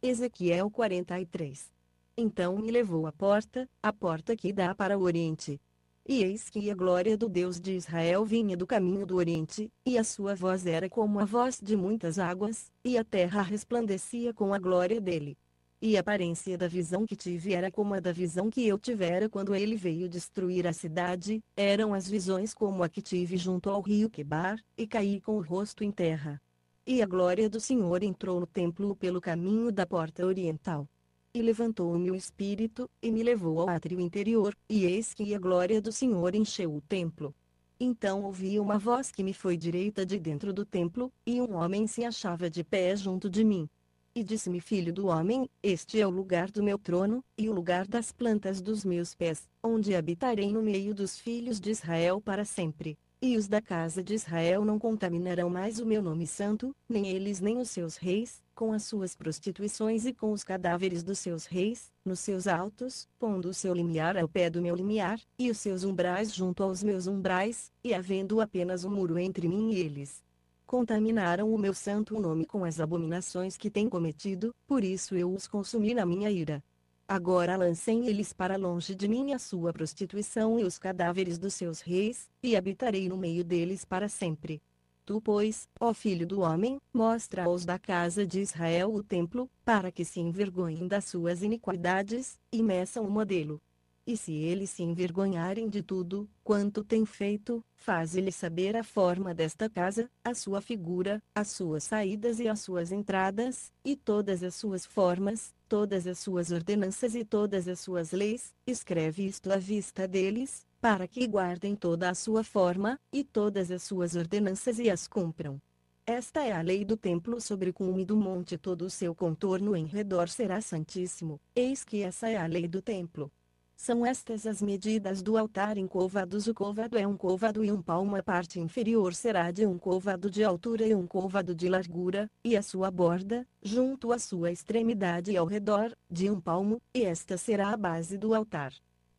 Ezequiel 43. Então me levou à porta, a porta que dá para o oriente. E eis que a glória do Deus de Israel vinha do caminho do oriente, e a sua voz era como a voz de muitas águas, e a terra resplandecia com a glória dele. E a aparência da visão que tive era como a da visão que eu tivera quando ele veio destruir a cidade, eram as visões como a que tive junto ao rio Quebar, e caí com o rosto em terra. E a glória do Senhor entrou no templo pelo caminho da porta oriental. E levantou-me o espírito, e me levou ao átrio interior, e eis que a glória do Senhor encheu o templo. Então ouvi uma voz que me foi direita de dentro do templo, e um homem se achava de pé junto de mim. E disse-me: Filho do homem, este é o lugar do meu trono, e o lugar das plantas dos meus pés, onde habitarei no meio dos filhos de Israel para sempre. E os da casa de Israel não contaminarão mais o meu nome santo, nem eles nem os seus reis, com as suas prostituições e com os cadáveres dos seus reis, nos seus altos, pondo o seu limiar ao pé do meu limiar, e os seus umbrais junto aos meus umbrais, e havendo apenas um muro entre mim e eles. Contaminaram o meu santo nome com as abominações que têm cometido, por isso eu os consumi na minha ira. Agora lancem eles para longe de mim a sua prostituição e os cadáveres dos seus reis, e habitarei no meio deles para sempre. Tu, pois, ó filho do homem, mostra aos da casa de Israel o templo, para que se envergonhem das suas iniquidades, e meçam o modelo. E se eles se envergonharem de tudo quanto têm feito, faze-lhes saber a forma desta casa, a sua figura, as suas saídas e as suas entradas, e todas as suas formas, todas as suas ordenanças e todas as suas leis, escreve isto à vista deles, para que guardem toda a sua forma, e todas as suas ordenanças e as cumpram. Esta é a lei do templo sobre o cume do monte, todo o seu contorno em redor será santíssimo, eis que essa é a lei do templo. São estas as medidas do altar em côvados. O côvado é um côvado e um palmo. A parte inferior será de um côvado de altura e um côvado de largura, e a sua borda, junto à sua extremidade e ao redor, de um palmo, e esta será a base do altar.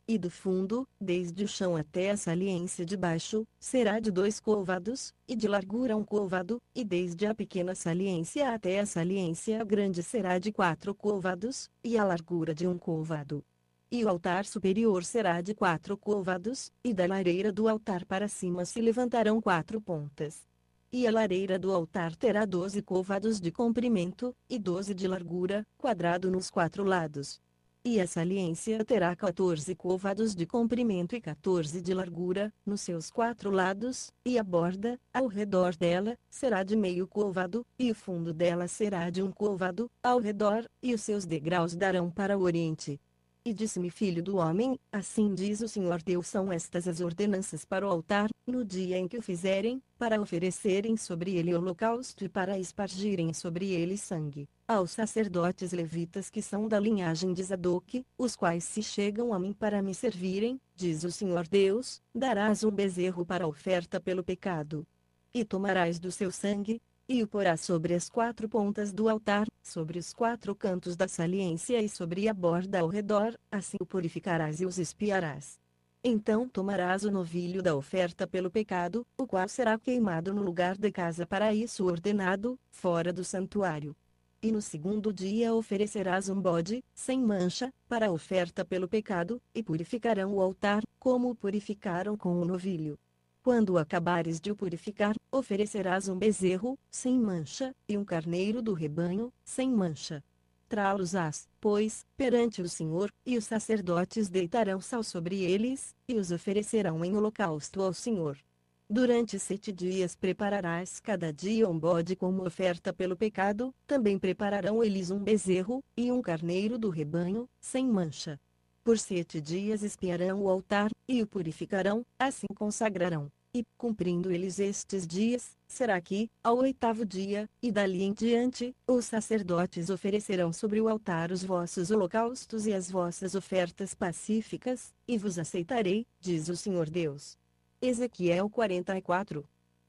E do fundo, desde o chão até a saliência de baixo, será de 2 côvados, e de largura 1 côvado, e desde a pequena saliência até a saliência grande será de 4 côvados, e a largura de 1 côvado. E o altar superior será de 4 côvados, e da lareira do altar para cima se levantarão 4 pontas. E a lareira do altar terá 12 côvados de comprimento, e 12 de largura, quadrado nos 4 lados. E a saliência terá 14 côvados de comprimento e 14 de largura, nos seus 4 lados, e a borda, ao redor dela, será de meio côvado, e o fundo dela será de 1 côvado, ao redor, e os seus degraus darão para o oriente. E disse-me: Filho do homem, assim diz o Senhor Deus: são estas as ordenanças para o altar, no dia em que o fizerem, para oferecerem sobre ele holocausto e para espargirem sobre ele sangue, aos sacerdotes levitas que são da linhagem de Zadoque, os quais se chegam a mim para me servirem, diz o Senhor Deus, darás um bezerro para oferta pelo pecado. E tomarás do seu sangue, e o porás sobre as 4 pontas do altar, sobre os 4 cantos da saliência e sobre a borda ao redor, assim o purificarás e os espiarás. Então tomarás o novilho da oferta pelo pecado, o qual será queimado no lugar da casa para isso ordenado, fora do santuário. E no segundo dia oferecerás um bode, sem mancha, para a oferta pelo pecado, e purificarão o altar, como o purificaram com o novilho. Quando acabares de o purificar, oferecerás um bezerro, sem mancha, e um carneiro do rebanho, sem mancha. Trá-los-ás, pois, perante o Senhor, e os sacerdotes deitarão sal sobre eles, e os oferecerão em holocausto ao Senhor. Durante 7 dias prepararás cada dia um bode como oferta pelo pecado, também prepararão eles um bezerro, e um carneiro do rebanho, sem mancha. Por 7 dias espiarão o altar, e o purificarão, assim consagrarão. E, cumprindo eles estes dias, será que, ao 8º dia, e dali em diante, os sacerdotes oferecerão sobre o altar os vossos holocaustos e as vossas ofertas pacíficas, e vos aceitarei, diz o Senhor Deus. Ezequiel 44.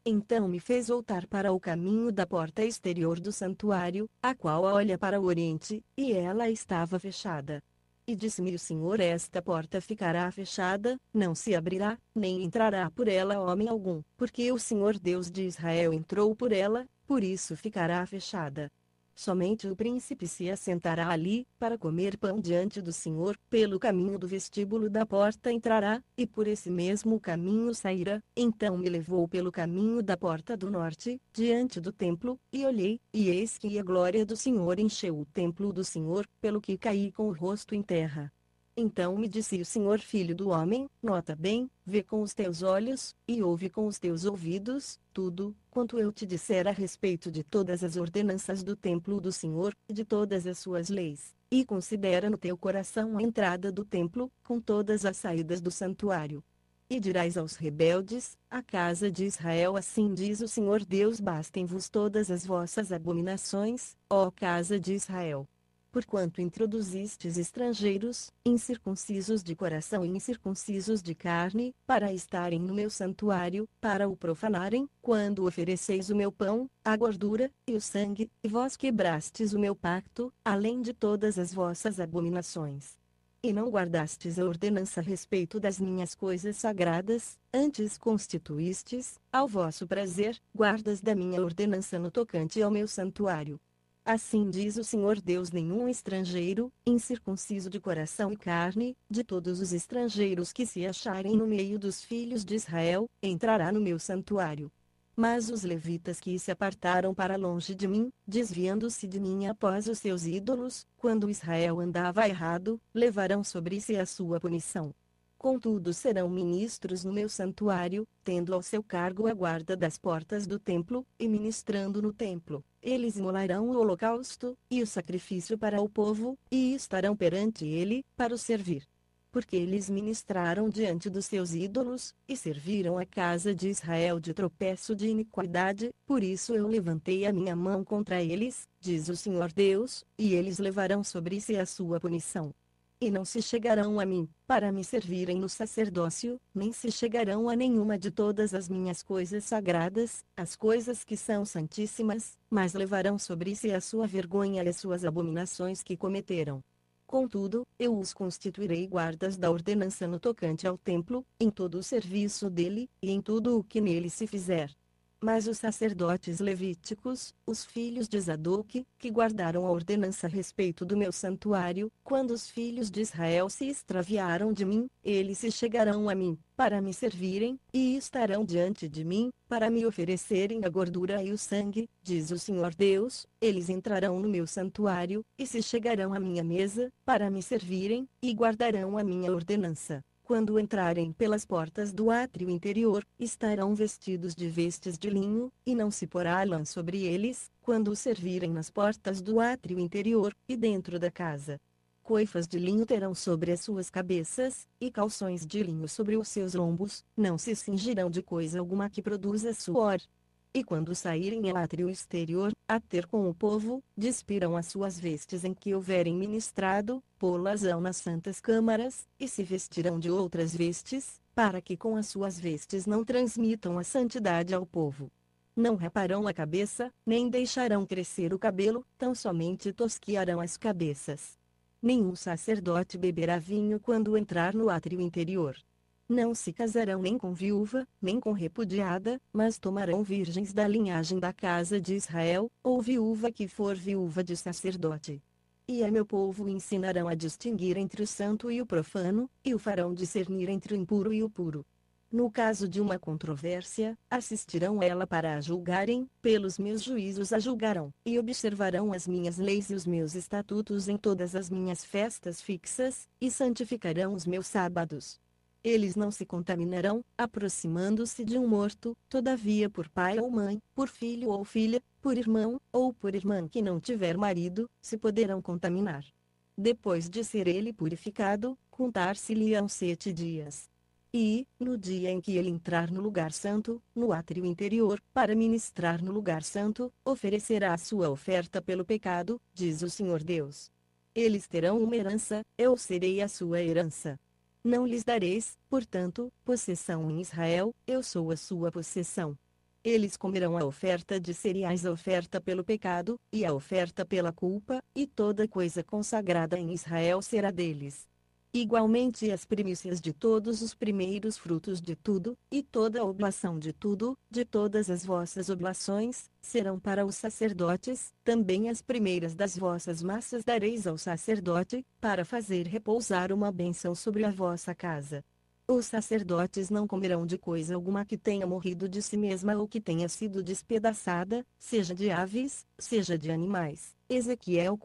Então me fez voltar para o caminho da porta exterior do santuário, a qual olha para o oriente, e ela estava fechada. E disse-me o Senhor: esta porta ficará fechada, não se abrirá, nem entrará por ela homem algum, porque o Senhor Deus de Israel entrou por ela, por isso ficará fechada. somente o príncipe se assentará ali, para comer pão diante do Senhor, pelo caminho do vestíbulo da porta entrará, e por esse mesmo caminho sairá. Então me levou pelo caminho da porta do norte, diante do templo, e olhei, e eis que a glória do Senhor encheu o templo do Senhor, pelo que caí com o rosto em terra. Então me disse o Senhor: filho do homem, nota bem, vê com os teus olhos, e ouve com os teus ouvidos, tudo quanto eu te disser a respeito de todas as ordenanças do templo do Senhor, e de todas as suas leis, e considera no teu coração a entrada do templo, com todas as saídas do santuário. E dirás aos rebeldes, a casa de Israel: assim diz o Senhor Deus: bastem-vos todas as vossas abominações, ó casa de Israel. Porquanto introduzistes estrangeiros, incircuncisos de coração e incircuncisos de carne, para estarem no meu santuário, para o profanarem, quando ofereceis o meu pão, a gordura, e o sangue, e vós quebrastes o meu pacto, além de todas as vossas abominações. E não guardastes a ordenança a respeito das minhas coisas sagradas, antes constituístes, ao vosso prazer, guardas da minha ordenança no tocante ao meu santuário. Assim diz o Senhor Deus: nenhum estrangeiro, incircunciso de coração e carne, de todos os estrangeiros que se acharem no meio dos filhos de Israel, entrará no meu santuário. Mas os levitas que se apartaram para longe de mim, desviando-se de mim após os seus ídolos, quando Israel andava errado, levarão sobre si a sua punição. Contudo serão ministros no meu santuário, tendo ao seu cargo a guarda das portas do templo, e ministrando no templo. Eles imolarão o holocausto, e o sacrifício para o povo, e estarão perante ele, para o servir. Porque eles ministraram diante dos seus ídolos, e serviram a casa de Israel de tropeço de iniquidade, por isso eu levantei a minha mão contra eles, diz o Senhor Deus, e eles levarão sobre si a sua punição. E não se chegarão a mim, para me servirem no sacerdócio, nem se chegarão a nenhuma de todas as minhas coisas sagradas, as coisas que são santíssimas, mas levarão sobre si a sua vergonha e as suas abominações que cometeram. Contudo, eu os constituirei guardas da ordenança no tocante ao templo, em todo o serviço dele, e em tudo o que nele se fizer. Mas os sacerdotes levíticos, os filhos de Zadoque, que guardaram a ordenança a respeito do meu santuário, quando os filhos de Israel se extraviaram de mim, eles se chegarão a mim, para me servirem, e estarão diante de mim, para me oferecerem a gordura e o sangue, diz o Senhor Deus. Eles entrarão no meu santuário, e se chegarão à minha mesa, para me servirem, e guardarão a minha ordenança. Quando entrarem pelas portas do átrio interior, estarão vestidos de vestes de linho, e não se porá lã sobre eles, quando os servirem nas portas do átrio interior, e dentro da casa. Coifas de linho terão sobre as suas cabeças, e calções de linho sobre os seus lombos, não se cingirão de coisa alguma que produza suor. E quando saírem ao átrio exterior, a ter com o povo, despiram as suas vestes em que houverem ministrado, pô-las-ão nas santas câmaras, e se vestirão de outras vestes, para que com as suas vestes não transmitam a santidade ao povo. Não raparão a cabeça, nem deixarão crescer o cabelo, tão somente tosquiarão as cabeças. Nenhum sacerdote beberá vinho quando entrar no átrio interior. Não se casarão nem com viúva, nem com repudiada, mas tomarão virgens da linhagem da casa de Israel, ou viúva que for viúva de sacerdote. E a meu povo ensinarão a distinguir entre o santo e o profano, e o farão discernir entre o impuro e o puro. No caso de uma controvérsia, assistirão ela para a julgarem, pelos meus juízos a julgarão, e observarão as minhas leis e os meus estatutos em todas as minhas festas fixas, e santificarão os meus sábados. Eles não se contaminarão, aproximando-se de um morto, todavia por pai ou mãe, por filho ou filha, por irmão, ou por irmã que não tiver marido, se poderão contaminar. Depois de ser ele purificado, contar-se-lhe-ão 7 dias. E, no dia em que ele entrar no lugar santo, no átrio interior, para ministrar no lugar santo, oferecerá a sua oferta pelo pecado, diz o Senhor Deus. Eles terão uma herança, eu serei a sua herança. Não lhes dareis, portanto, possessão em Israel, eu sou a sua possessão. Eles comerão a oferta de cereais, a oferta pelo pecado, e a oferta pela culpa, e toda coisa consagrada em Israel será deles. Igualmente as primícias de todos os primeiros frutos de tudo, e toda a oblação de tudo, de todas as vossas oblações, serão para os sacerdotes, também as primeiras das vossas massas dareis ao sacerdote, para fazer repousar uma bênção sobre a vossa casa. Os sacerdotes não comerão de coisa alguma que tenha morrido de si mesma ou que tenha sido despedaçada, seja de aves, seja de animais. Ezequiel